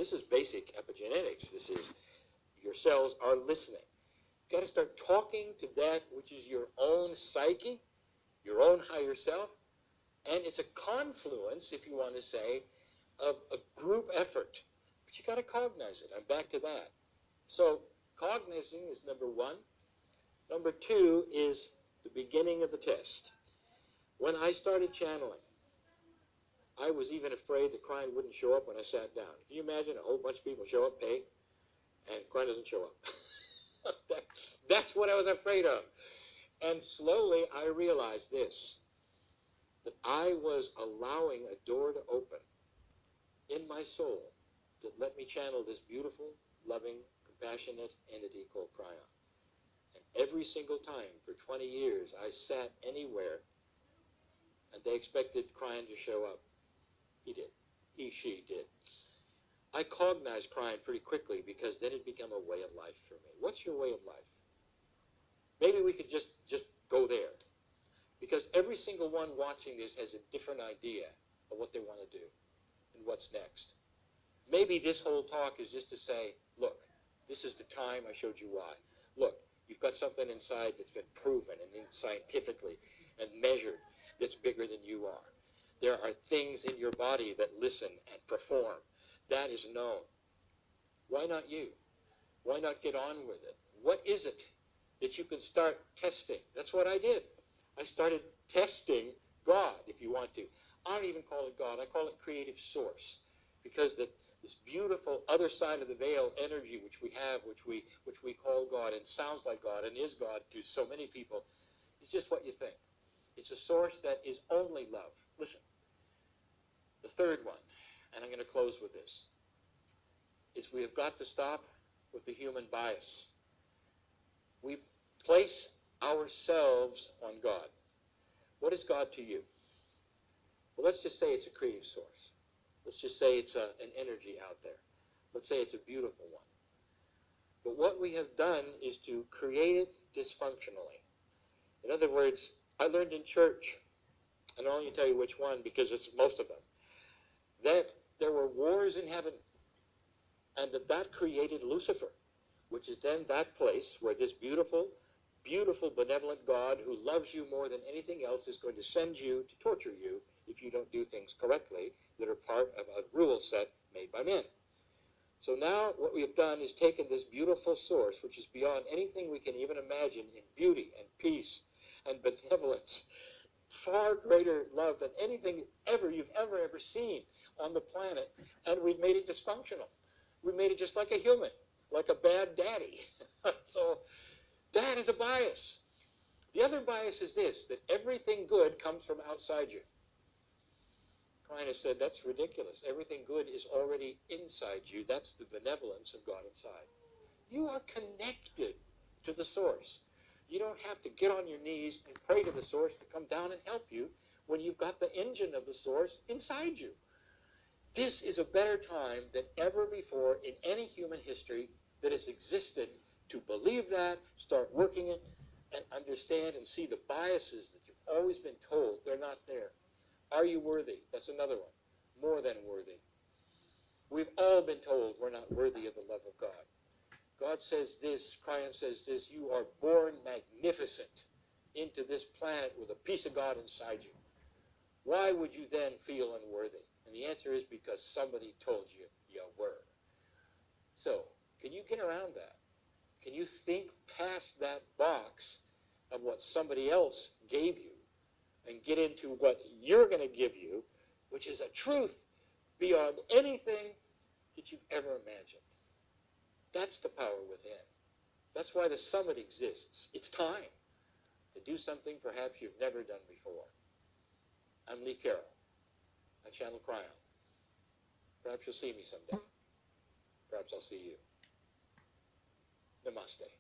This is basic epigenetics. This is your cells are listening. You've got to start talking to that which is your own psyche, your own higher self, and it's a confluence, if you want to say, of a group effort. But you got to cognize it. I'm back to that. So cognizing is number one. Number two is the beginning of the test. When I started channeling, I was even afraid that Klein wouldn't show up when I sat down. Can you imagine a whole bunch of people show up, pay, and Klein doesn't show up? That's what I was afraid of. And slowly I realized this, that I was allowing a door to open in my soul that let me channel this beautiful, loving, compassionate entity called Cryon. And every single time for 20 years I sat anywhere and they expected Cryon to show up. He did. She did. I cognized Cryon pretty quickly because then it became a way of life for me. What's your way of life? Maybe we could just go there. Because every single one watching this has a different idea of what they want to do and what's next. Maybe this whole talk is just to say, look, this is the time I showed you why. Look, you've got something inside that's been proven and scientifically and measured that's bigger than you are. There are things in your body that listen and perform. That is known. Why not you? Why not get on with it? What is it that you can start testing? That's what I did. I started testing God, if you want to. I don't even call it God. I call it creative source. Because this beautiful other side of the veil energy which we have, which we call God and sounds like God and is God to so many people, is just what you think. It's a source that is only love. Listen, the third one, and I'm going to close with this, is we have got to stop with the human bias. We place ourselves on God. What is God to you? Well, let's just say it's a creative source. Let's just say it's an energy out there. Let's say it's a beautiful one. But what we have done is to create it dysfunctionally. In other words, I learned in church, and I'll only tell you which one because it's most of them, that there were wars in heaven, and that created Lucifer, which is then that place where this beautiful, beautiful, benevolent God who loves you more than anything else is going to send you to torture you if you don't do things correctly that are part of a rule set made by men. So now what we have done is taken this beautiful source, which is beyond anything we can even imagine in beauty and peace and benevolence, far greater love than anything you've ever seen on the planet, and we've made it dysfunctional. We made it just like a human, like a bad daddy. So that is a bias. The other bias is this, that everything good comes from outside you. Klein said, that's ridiculous. Everything good is already inside you. That's the benevolence of God inside. You are connected to the source. You don't have to get on your knees and pray to the source to come down and help you when you've got the engine of the source inside you. This is a better time than ever before in any human history that has existed to believe that, start working it, and understand and see the biases that you've always been told they're not there. Are you worthy? That's another one. More than worthy. We've all been told we're not worthy of the love of God. God says this, Cryon says this, you are born magnificent into this planet with a piece of God inside you. Why would you then feel unworthy? And the answer is because somebody told you you were. So, can you get around that? Can you think past that box of what somebody else gave you and get into what you're going to give you, which is a truth beyond anything that you've ever imagined? That's the power within. That's why the summit exists. It's time to do something perhaps you've never done before. I'm Lee Carroll. I channel Cryon. Perhaps you'll see me someday. Perhaps I'll see you. Namaste.